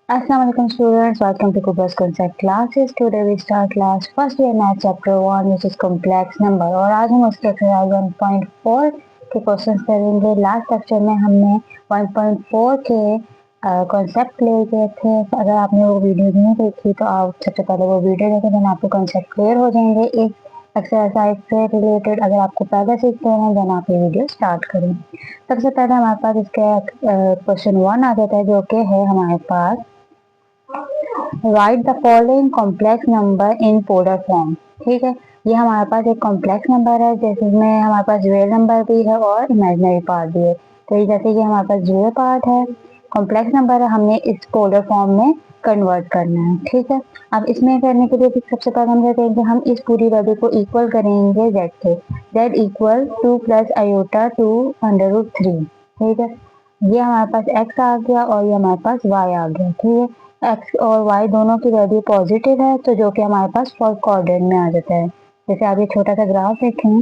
Assalamu alaikum students, welcome to Kubra's concept classes. Today we start class first year math chapter 1 which is complex number और आज हम उसके exercise 1.4 के questions करेंगे। Last lecture में हमने 1.4 के कॉन्सेप्ट क्लियर किए थे। अगर आपने वो वीडियो नहीं देखी तो आप सबसे पहले वो वीडियो देखें, देन आपके कॉन्सेप्ट क्लियर हो जाएंगे एक एक्सरसाइज से रिलेटेड। अगर आपको पहले सीखते हैं देन आप ये वीडियो स्टार्ट करें। सबसे पहले हमारे पास इसके क्वेश्चन 1 आ जाता है जो कि है हमारे पास right the following complex number in polar form. ठीक है, ये हमारे पास एक कॉम्प्लेक्स नंबर है जिसमें हमारे पास रियल नंबर भी है और इमेजिनरी पार्ट भी है। तो ये जैसे कि हमारे पास रियल पार्ट है, कॉम्प्लेक्स नंबर है, हमने इस पोलर फॉर्म में कन्वर्ट करना है। ठीक है, अब इसमें करने के लिए सबसे पहले हम क्या करेंगे, हम इस पूरी वैल्यू को इक्वल करेंगे z के। z equal 2 plus iota 2 under root 3। ठीक है, ये हमारे पास x आ गया और ये हमारे पास y आ गया। ठीक है, एक्स और वाई दोनों की वैल्यू पॉजिटिव है तो जो कि हमारे पास फर्स्ट क्वाड्रेंट में आ जाता है। जैसे आप ये छोटा सा ग्राफ देखें,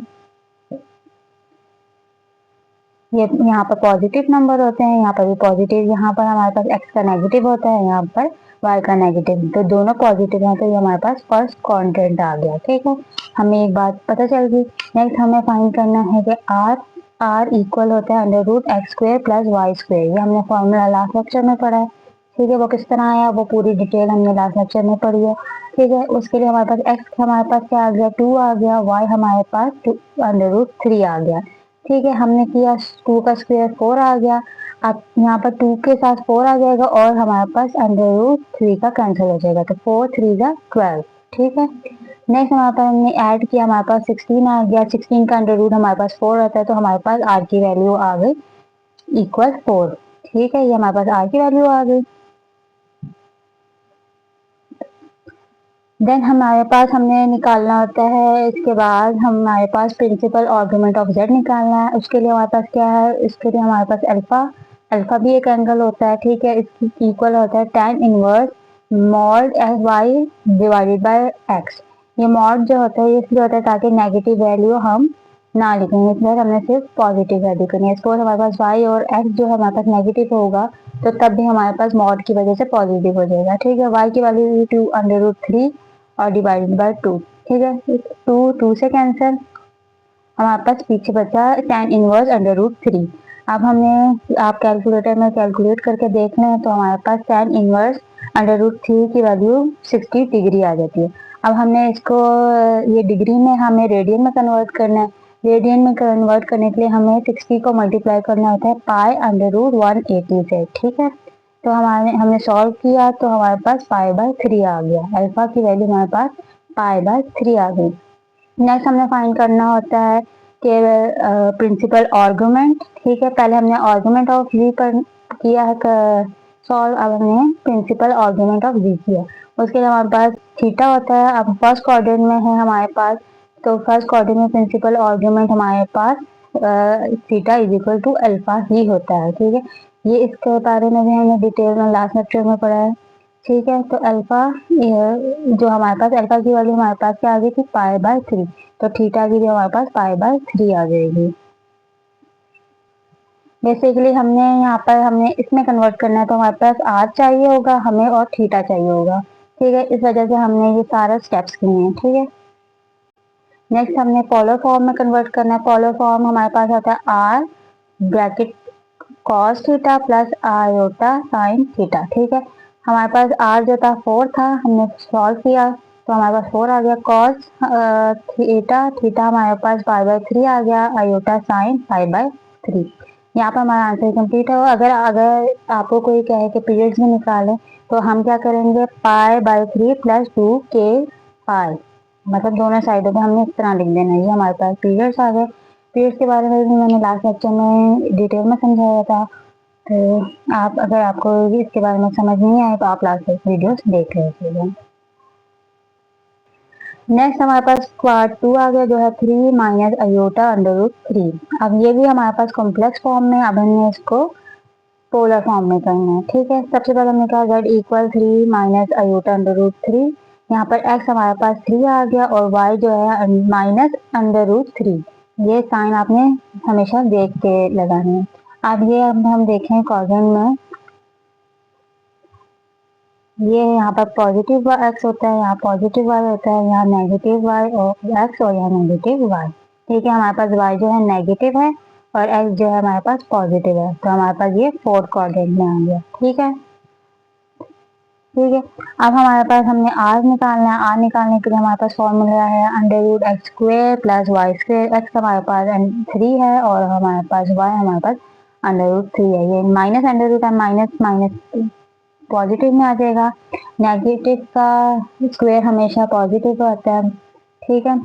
ये यहाँ पर पॉजिटिव नंबर होते हैं, यहाँ पर भी पॉजिटिव, यहाँ पर हमारे पास एक्स का नेगेटिव होता है, यहाँ पर वाई का नेगेटिव, तो दोनों पॉजिटिव हैं तो ये हमारे पास फर्स्ट क्वाड्रेंट आ गया। ठीक है, हमें एक बात पता चल गई। नेक्स्ट हमें फाइंड करना है कि आर इक्वल होता है under root x square plus y square. ये हमने फॉर्मूला लास्ट लेक्चर में पढ़ा है। ठीक है, वो किस तरह आया वो पूरी डिटेल हमने लास्ट लेक्चर में पढ़ी है। ठीक है, उसके लिए हमारे पास एक्स हमारे पास क्या आ गया, 2 आ गया, वाई हमारे पास 2 अंडर रूट 3 आ गया। ठीक है, हमने किया 2 का स्क्वायर 4 आ गया। अब यहाँ पर 2 के साथ 4 आ जाएगा और हमारे पास अंडर रूट 3 का कैंसिल हो जाएगा, तो 4 3 का 12। ठीक है, नेक्स्ट हमारे पास हमने ऐड किया, हमारे पास 16 आ गया। 16 का अंडर रूट हमारे पास 4 रहता है तो हमारे पास आर की वैल्यू आ गई इक्वल 4। ठीक है, ये हमारे पास आर की वैल्यू आ गई। देन हमारे पास हमने निकालना होता है, इसके बाद हमारे पास प्रिंसिपल आर्गुमेंट ऑफ जेड निकालना है। उसके लिए हमारे पास क्या है, इसके लिए हमारे पास अल्फा, अल्फा भी एक एंगल होता है। ठीक है, इसकी इक्वल होता है tan inverse mod f y divided by x. ये मॉड जो होता है ये इसलिए होता है ताकि नेगेटिव वैल्यू हम ना लिखेंगे, इसलिए हमने सिर्फ पॉजिटिव वैल्यू करनी है। सपोज हमारे पास y और x जो है हमारे पास नेगेटिव होगा तो तब भी हमारे पास मॉड की वजह से पॉजिटिव हो जाएगा। ठीक है, y की वैल्यू 2 अंडर रूट 3 और डिवाइडेड बाय 2। ठीक है, 2 से कैंसिल, हमारे पास पीछे बचा tan इनवर्स अंडर रूट 3। अब हमने आप कैलकुलेटर में कैलकुलेट करके देख लें तो हमारे पास tan इनवर्स अंडर रूट 3 की वैल्यू 60 डिग्री आ जाती है। अब हमने इसको ये डिग्री में हमें रेडियन में कन्वर्ट करना है। रेडियन में कन्वर्ट करने के लिए हमें 60 को मल्टीप्लाई करना होता है पाई अंडर रूट 180 से। ठीक है, तो हमने सॉल्व किया तो हमारे पास पाई बाय 3 आ गया। अल्फा की वैल्यू हमारे पास पाई बाय 3 आ गई। नेक्स्ट हमने फाइंड करना होता है कि प्रिंसिपल आर्गुमेंट। ठीक है, पहले हमने आर्गुमेंट ऑफ v पर किया है सॉल्व, अब हमने प्रिंसिपल आर्गुमेंट ऑफ v किया। उसके लिए हमारे पास थीटा होता है। अब फर्स्ट क्वाड्रेंट में है हमारे पास, तो फर्स्ट क्वाड्रेंट में प्रिंसिपल आर्गुमेंट हमारे पास theta is equal to alpha ही होता है। ठीक है, ये इसके बारे में भी हमने डिटेल में लास्ट लेक्चर में पढ़ा है। ठीक है, तो अल्फा जो हमारे पास अल्फा की वैल्यू हमारे पास क्या आ गई थी, पाई बाय 3, तो थीटा की भी हमारे पास पाई बाय 3 आ जाएगी। बेसिकली हमने यहाँ पर हमने इसमें कन्वर्ट करना है तो हमारे पास आर चाहिए होगा हमें और थीटा चाहिए होगा। ठीक है, इस वजह से हमने ये सारा स्टेप्स किए हैं। ठीक है, नेक्स्ट हमने पोलर फॉर्म में कन्वर्ट करना है। पोलर फॉर्म हमारे पास आता है r bracket cos theta plus iota sine theta. ठीक है, हमारे पास आर जो था 4 था, हमने सॉल्व किया तो हमारे पास 4 आ गया। कॉस थीटा, थीटा हमारे पास पाई बाय 3 आ गया, आयोटा साइन पाई बाय 3। यहाँ पर हमारा आंसर कंप्लीट है। अगर अगर आपको कोई कहे कि पीरियड्स में निकालें तो हम क्या करेंगे, पाई बाय 3 प्लस 2 के पाई, मतलब दोनों साइडों पे हमने इस तरह लिख देना है। ये हमारे पास पीरियड्स आ गए। पीरियड्स के बारे में भी मैंने लास्ट लेक्चर में डिटेल में समझाया था, तो आप अगर आपको इसके बारे में समझ नहीं आए तो आप लास्ट वीडियोस देख लीजिएगा। नेक्स्ट हमारे पास क्वाड 2 आ गया जो है 3 माइनस अयोटा अंडर रूट 3। अब ये भी हमारे पास कॉम्प्लेक्स फॉर्म में, अब हमने इसको पोलर फॉर्म में करना है। ठीक है, सबसे पहले हमने कहा z equal 3 minus iota under root 3। यहाँ पर x हमारे पास 3 आ गया और y जो है माइनस अंडर रूट 3। ये साइन आपने हमेशा देख के लगाने हैं। अब ये अब हम देखें क्वाड्रेंट में, ये यहाँ पर पॉजिटिव एक्स होता है, यहाँ पॉजिटिव वाई होता है, यहाँ नेगेटिव वाई और एक्स और यहाँ नेगेटिव वाई। ठीक है, हमारे पास वाई जो है नेगेटिव है और एक्स जो है हमारे पास पॉजिटिव है, तो हमारे पास ये फोर्थ क्वाड्रेंट में आ गया। ठीक है, ठीक है। अब हमारे पास हमने आर निकालना है। आर निकालने के लिए हमारे पास फॉर्मूला है under root x square plus y square. X हमारे पास 3 है और हमारे पास वाई हमारे पास अंडर रूट 3 है। ये माइनस अंडर रूट है, माइनस माइनस पॉजिटिव में आ जाएगा। नेगेटिव का स्क्वायर हमेशा पॉजिटिव होता है। ठीक है,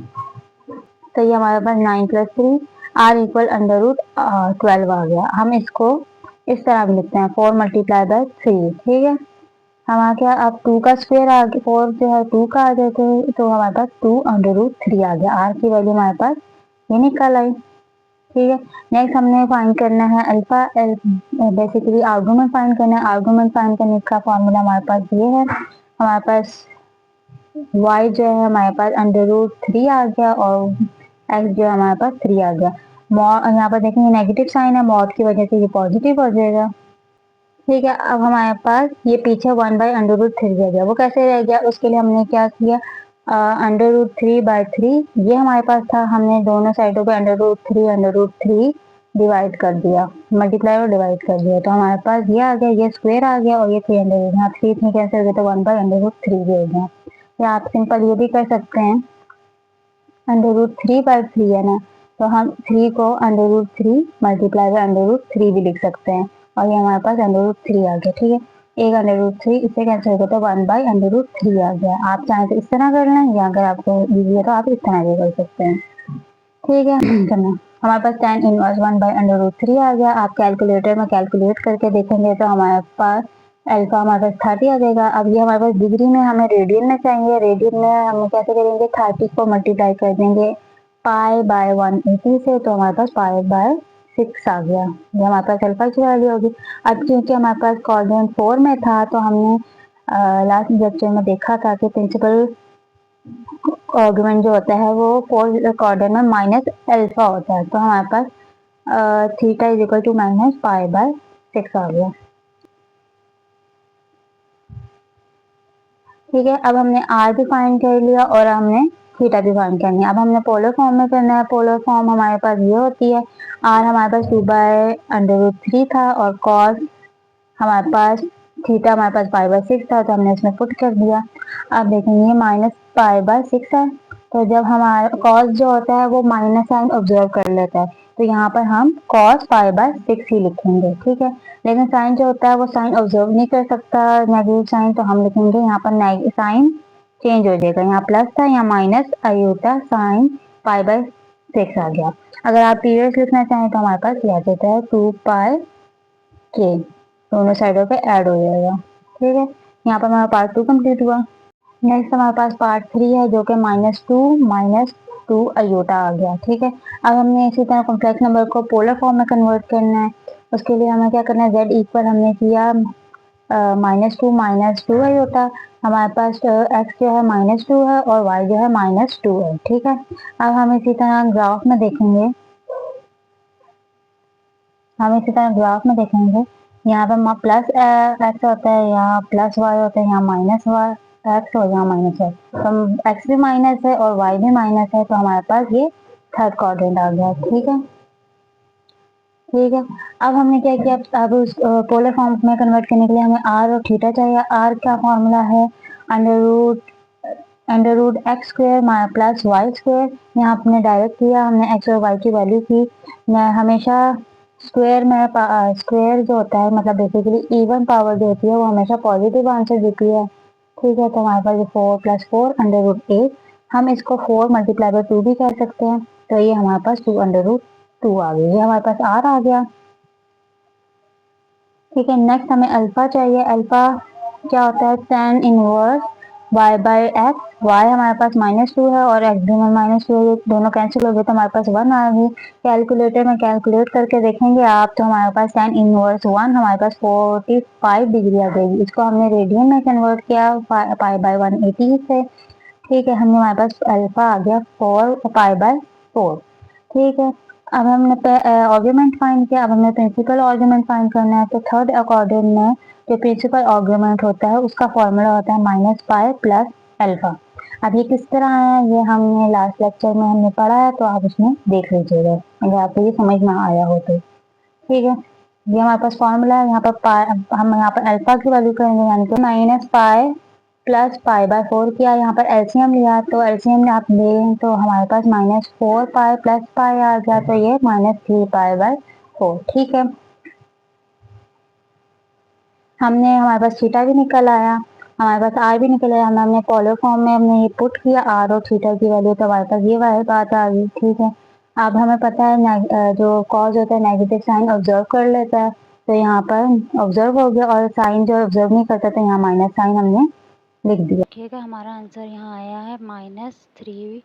तो ये हमारे पास 9+3 आर इक्वल अंडर रूट 12 आ गया। हम इसको इस तरह भी लिखते हैं 4 मल्टीप्लाई बाय 3। ठीक है, हमारे क्या अब 2 का स्क्वायर आ गया, 4 जो है 2 का आ जाए तो हमारे पास 2 अंडर रूट 3 आ गया। आर की वैल्यू हमारे पास ये निकल आई। ठीक है, नेक्स्ट हमने फाइंड करना है अल्फा बेसिकली आर्गुमेंट फाइंड करना है। आर्गुमेंट फाइंड करने का फॉर्मूला हमारे पास ये है। हमारे पास y जो है हमारे पास अंडर रूट 3 आ गया और x जो है हमारे पास 3 आ गया। यहाँ पर देखेंगे नेगेटिव साइन है, मॉड की वजह से ये पॉजिटिव हो जाएगा। ठीक है, अब हमारे पास ये पीछे 1/√3 रह गया। वो कैसे रह गया, उसके लिए हमने क्या किया, √3/3 ये हमारे पास था। हमने दोनों साइडों पे √3 डिवाइड कर दिया, मल्टीप्लाई और डिवाइड कर दिया, तो हमारे पास ये आ गया, ये स्क्वायर आ गया और ये 3 अंडर रूट, यहाँ 3 कैसे हो गया, तो 1/√3 भी हो गया। या आप सिंपल ये भी कर सकते हैं, √3/3 है ना, तो हम 3 को √3 मल्टीप्लाई बाय √3 भी लिख सकते हैं और ये हमारे पास √3 आ गया। ठीक है, एक √3 इससे कैंसिल हो गया तो 1/√3 आ गया। आप चाहें तो इस तरह कर लें या अगर आपको ईजी है तो आप इस तरह भी कर सकते हैं। ठीक है, करना हमारे पास tan इनवर्स 1/√3 आ गया। आप कैलकुलेटर में कैलकुलेट करके देखेंगे तो हमारे पास अल्फा हमारे पास 30 आ जाएगा। अब ये हमारे पास डिग्री में, हमें रेडियन में चाहिए। रेडियन में हम कैसे करेंगे, 30 को मल्टीप्लाई कर देंगे π/180 से, तो हमारे पास π/6 आ गया। ये हमारे पास अल्फा की वैल्यू होगी। अब क्योंकि हमारे पास क्वाड्रेंट 4 में था तो हमने लास्ट लेक्चर में देखा था कि प्रिंसिपल आर्गुमेंट जो होता है वो 4 क्वाड्रेंट में माइनस अल्फा होता है, तो हमारे पास theta is equal to minus π/6 आ गया। ठीक है, अब हमने आर भी फाइंड कर लिया और हमने थीटा भी फाइंड करनी है। अब हमने पोलर फॉर्म में करना है। पोलर फॉर्म हमारे पास ये होती है, आर हमारे पास 2/√3 था और कॉस हमारे पास थीटा हमारे पास π/6 था, तो हमने इसमें पुट कर दिया। अब देखेंगे माइनस π/6 है, तो जब हमारा कॉस जो होता है वो माइनस साइन ऑब्जर्व कर लेता है, तो यहाँ पर हम कॉस π/6 ही लिखेंगे। ठीक है, लेकिन साइन जो होता है वो साइन ऑब्जर्व नहीं कर सकता नेगेटिव साइन, तो हम लिखेंगे यहाँ पर साइन चेंज हो जाएगा, यहाँ प्लस था यहाँ माइनस आयोटा साइन π/6 आ गया। अगर आप पीरियड्स लिखना चाहें तो हमारे पास आ जाता है 2π दोनों साइडों पे ऐड हो जाएगा। ठीक है, यहाँ पर हमारा पार्ट 2 कंप्लीट हुआ। नेक्स्ट हमारे पास पार्ट 3 है जो कि -2 अयोटा आ गया। ठीक है, अब हमने इसी तरह कॉम्प्लेक्स नंबर को पोलर फॉर्म में कन्वर्ट करना है। उसके लिए हमें क्या करना है, z इक्वल हमने किया -2 अयोटा। हमारे पास x जो है -2 है और y जो है -2 है। ठीक है, अब हम इसी तरह ग्राफ में देखेंगे, यहाँ पर प्लस एक्स होता है, यहाँ प्लस वाई होता है, यहाँ माइनस वाई एक्स और यहाँ माइनस वाई, तो एक्स भी माइनस है और वाई भी माइनस है, तो हमारे पास ये थर्ड क्वाड्रेंट आ गया। ठीक है, ठीक है, अब हमने क्या किया, अब उस पोलर फॉर्म में कन्वर्ट करने के लिए हमें आर और थीटा चाहिए। आर का फॉर्मूला है under root x square plus y square. यहाँ हमने डायरेक्ट किया, हमने एक्स और वाई की वैल्यू की। मैं हमेशा स्क्वायर में स्क्वायर जो होता है मतलब बेसिकली इवन पावर जो होती है वो हमेशा पॉजिटिव आंसर देती है। ठीक है, तो हमारे पास 4 + 4 √8, हम इसको 4 मल्टीप्लाई बाय 2 भी कर सकते हैं, तो ये हमारे पास 2 आ गई। ये हमारे पास आर आ गया। ठीक है, नेक्स्ट हमें अल्फा चाहिए। अल्फा क्या होता है, tan इनवर्स y/x। y हमारे पास -2 है और x भी -2 है, दोनों कैंसिल हो गए तो हमारे पास 1 आ गई। कैलकुलेटर में कैलकुलेट करके देखेंगे आप तो हमारे पास tan इनवर्स 1 हमारे पास 45 डिग्री आ जाएगी। इसको हमने रेडियन में कन्वर्ट किया π/180 से। ठीक है, हमने हमारे पास अल्फा आ गया 4π/4। ठीक है, अब हमने आर्गुमेंट फाइंड किया, अब हमें प्रिंसिपल आर्गुमेंट फाइंड करना है। तो थर्ड क्वाड्रेंट में जो प्रिंसिपल आर्गुमेंट होता है उसका फॉर्मूला होता है माइनस पाई प्लस अल्फा। अब ये किस तरह है ये हमने लास्ट लेक्चर में हमने पढ़ा है, तो आप उसमें देख लीजिएगा अगर आपको ये समझ में आया हो तो। ठीक है, ये हमारे पास फॉर्मूला है। यहाँ पर हम यहाँ पर अल्फा की वैल्यू करेंगे, यानी कि minus pi plus pi by 4 किया। यहाँ पर एलसीएम लिया, तो एलसीएम आप लें तो हमारे पास माइनस 4 पाई प्लस पाई आ गया, तो ये माइनस 3 पाई बाय 4। ठीक है, हमारे पास थीटा भी निकल आया, हमारे पास आर भी निकल आया। हमने पोलर फॉर्म में हमने ये पुट किया आर और थीटा की वैल्यू, तो हमारे पास ये वाली बात आ गई। ठीक है, अब हमें पता है जो कॉज होता है नेगेटिव साइन ऑब्जर्व कर लेता है, तो यहाँ पर ऑब्जर्व हो गया, और साइन जो ऑब्जर्व नहीं करता तो यहाँ माइनस साइन हमने लिख दिया। ठीक है, हमारा आंसर यहाँ आया है -3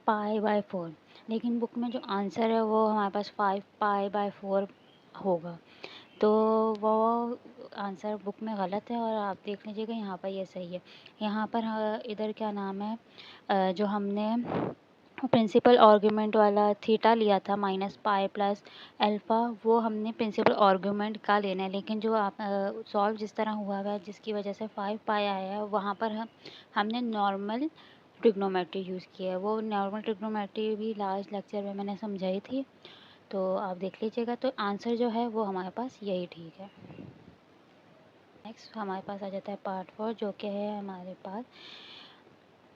पाई बाय 4, लेकिन बुक में जो आंसर है वो हमारे पास 5 पाई बाय 4 होगा, तो वो आंसर बुक में गलत है और आप देख लीजिएगा यहाँ पर ये सही है। यहाँ पर इधर क्या नाम है, जो हमने प्रिंसिपल आर्गूमेंट वाला थीटा लिया था माइनस पाई प्लस अल्फ़ा, वो हमने प्रिंसिपल आर्गूमेंट का लेना है, लेकिन जो आप सॉल्व जिस तरह हुआ है जिसकी वजह से 5 पाई आया है, वहाँ पर हमने नॉर्मल ट्रिग्नोमेट्री यूज़ किया है। वो नॉर्मल ट्रिग्नोमेट्री भी लास्ट लेक्चर में मैंने समझाई थी, तो आप देख लीजिएगा। तो आंसर जो है वो हमारे पास यही ठीक है। नेक्स्ट हमारे पास आ जाता है पार्ट 4, जो कि है हमारे पास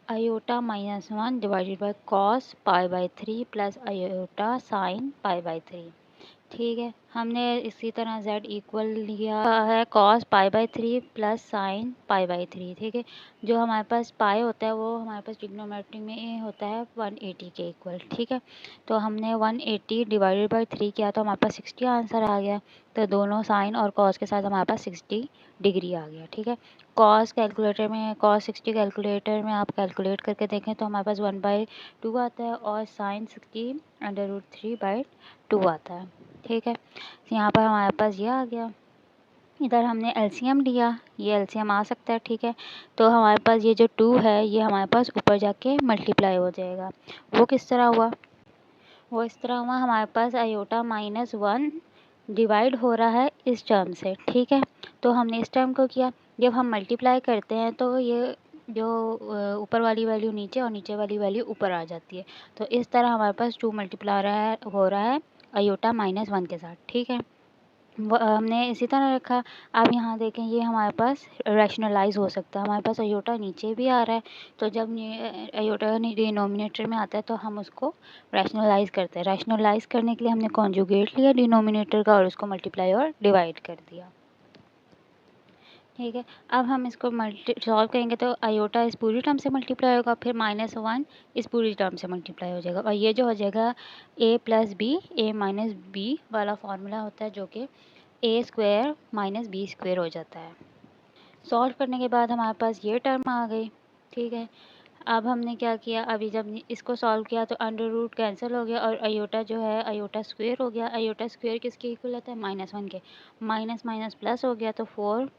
iota -1 divided by cos pi by 3 plus iota sine pi by 3। ठीक है, हमने इसी तरह z इक्वल लिया है cos pi by 3 plus sign pi by 3। ठीक है, जो हमारे पास पाई होता है वो हमारे पास ट्रिग्नोमेट्री में होता है 180 के इक्वल। ठीक है, तो हमने 180 डिवाइडेड बाय 3 किया तो हमारे पास 60 आंसर आ गया, तो दोनों साइन और कॉस के साथ हमारे पास 60 डिग्री आ गया। ठीक है, कॉस कैलकुलेटर में कॉस 60 कैलकुलेटर में आप कैलकुलेट करके देखें तो हमारे पास 1/2 आता है, और साइन 60 √3/2 आता है। ठीक है, तो यहाँ पर हमारे पास ये आ गया। इधर हमने एलसीएम लिया, ये एलसीएम आ सकता है। ठीक है, तो हमारे पास ये जो 2 है ये हमारे पास ऊपर जाके मल्टीप्लाई हो जाएगा। वो किस तरह हुआ, वो इस तरह हुआ, हमारे पास आयोटा -1 डिवाइड हो रहा है इस टर्म से। ठीक है, तो हमने इस टर्म को किया, जब हम मल्टीप्लाई करते हैं तो ये जो ऊपर वाली वैल्यू नीचे और नीचे वाली वैल्यू ऊपर आ जाती है, तो इस तरह हमारे पास 2 मल्टीप्लाई हो रहा है आयोटा -1 के साथ। ठीक है, हमने इसी तरह रखा। अब यहाँ देखें ये हमारे पास रैशनलाइज हो सकता है, हमारे पास आयोटा नीचे भी आ रहा है, तो जब आयोटा डिनोमिनेटर में आता है तो हम उसको रैशनलाइज करते हैं। रैशनलाइज करने के लिए हमने कॉन्जुगेट लिया डिनोमिनेटर का और उसको मल्टीप्लाई और डिवाइड कर दिया। ठीक है, अब हम इसको सॉल्व करेंगे तो आयोटा इस पूरी टर्म से मल्टीप्लाई होगा, फिर -1 इस पूरी टर्म से मल्टीप्लाई हो जाएगा, और ये जो हो जाएगा a + b a - b वाला फार्मूला होता है, जो कि a² - b² हो जाता है। सॉल्व करने के बाद हमारे पास ये टर्म आ गई। ठीक है, अब हमने क्या किया, अभी जब इसको सॉल्व किया तो अंडर रूट कैंसिल हो गया और आयोटा जो है आयोटा स्क्वेयर हो गया। आयोटा स्क्वेयर किसके इक्वल होता है, -1 के। माइनस माइनस प्लस हो गया तो 4,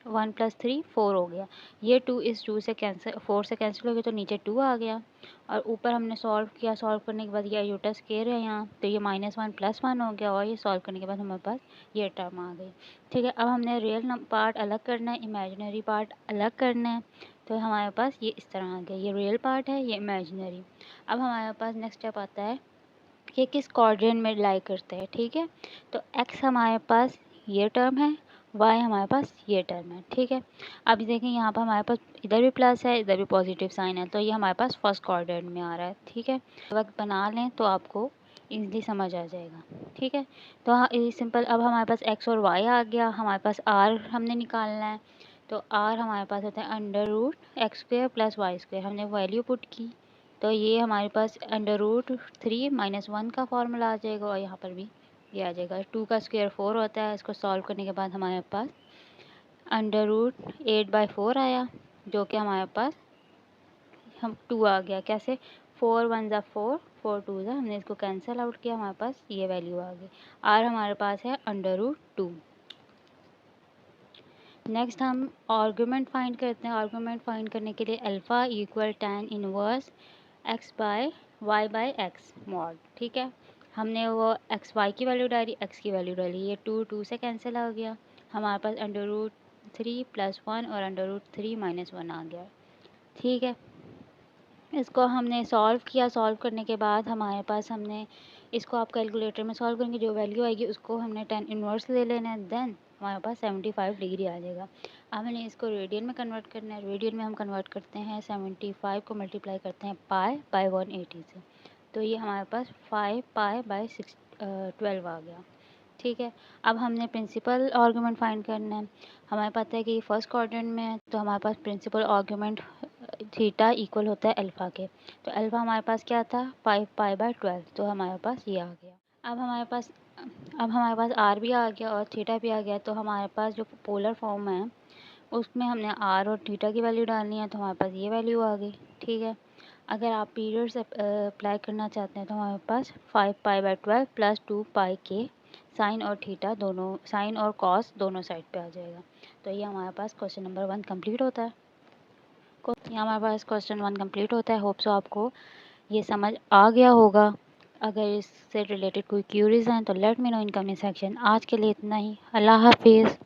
1 + 3 4 हो गया। ये 2 इस 2 से कैंसिल 4 से कैंसिल हो गया, तो नीचे 2 आ गया, और ऊपर हमने सॉल्व किया। सॉल्व करने के बाद ये आयोटा स्क्वेयर है यहाँ, तो ये -1 + 1 हो गया, और ये सॉल्व करने के बाद हमारे पास ये टर्म आ गई। ठीक है, अब हमने रियल पार्ट अलग करना है, इमेजिनरी पार्ट अलग करना है, तो हमारे पास ये इस तरह आ गया, ये रियल पार्ट है, ये इमेजिनरी। अब हमारे पास नेक्स्ट स्टेप आता है कि किस क्वाड्रेंट में लाई करते हैं। ठीक है, तो x हमारे पास ये टर्म है, y हमारे पास ये टर्म है। ठीक है, अब देखें यहाँ पर हमारे पास इधर भी प्लस है, इधर भी पॉजिटिव साइन है, तो ये हमारे पास फर्स्ट क्वाड्रेंट में आ रहा है। ठीक है, वक्त बना लें तो आपको ईज़िली समझ आ जाएगा। ठीक है, तो हाँ सिंपल। अब हमारे पास x और y आ गया, हमारे पास r हमने निकालना है, तो r हमारे पास होता है √x² + y²। हमने वैल्यू पुट की, तो ये हमारे पास √3 - 1 का फार्मूला आ जाएगा, और यहाँ पर भी ये आ जाएगा। 2 का स्क्वायर 4 होता है, इसको सॉल्व करने के बाद हमारे पास √8/4 आया, जो कि हमारे पास 2 आ गया। कैसे, 4 1 ज़ा 4, 4 2 ज़ा, हमने इसको कैंसिल आउट किया, हमारे पास ये वैल्यू आ गई। r हमारे पास है √2। नेक्स्ट हम आर्गूमेंट फाइंड करते हैं। आर्गूमेंट फाइंड करने के लिए alpha equal tan inverse x/y/x mod. ठीक है, हमने वो x y की वैल्यू डाली, x की वैल्यू डाली, ये 2 2 से कैंसिल हो गया, हमारे पास 3 + 1 और √3 - 1 आ गया। ठीक है, इसको हमने सॉल्व किया। सॉल्व करने के बाद हमारे पास हमने इसको आप कैलकुलेटर में सॉल्व करेंगे, जो वैल्यू आएगी उसको हमने 10 इनवर्स ले लेना है, देन हमारे पास 75 डिग्री आ जाएगा। अब हमने इसको रेडियन में कन्वर्ट करना है। रेडियन में हम कन्वर्ट करते हैं 75 को मल्टीप्लाई करते हैं पाई बाय 180 से, तो ये हमारे पास 5 पाई बाय 12 आ गया। ठीक है, अब हमने प्रिंसिपल आर्गूमेंट फाइंड करना है। हमें पता है कि फर्स्ट क्वाड्रेंट में है, तो हमारे पास प्रिंसिपल आर्गूमेंट थीटा इक्वल होता है अल्फ़ा के। तो अल्फ़ा हमारे पास क्या था 5 पाई बाय 12, तो हमारे पास ये आ गया। अब हमारे पास आर भी आ गया और थीटा भी आ गया। तो हमारे पास जो पोलर फॉर्म है उसमें हमने आर और थीटा की वैल्यू डालनी है, तो हमारे पास ये वैल्यू आ गई। ठीक है, अगर आप पीरियड्स अप्लाई करना चाहते हैं तो हमारे पास 5 पाई बाय 12 प्लस 2 पाई के साइन और थीटा दोनों, साइन और कॉस दोनों साइड पे आ जाएगा। तो ये हमारे पास क्वेश्चन नंबर 1 कंप्लीट होता है। ये हमारे पास क्वेश्चन 1 कंप्लीट होता है। होप सो आपको ये समझ आ गया होगा। अगर इससे रिलेटेड कोई क्यूरीज हैं तो let me know in comment section. आज के लिए इतना ही। अल्लाह हाफिज़।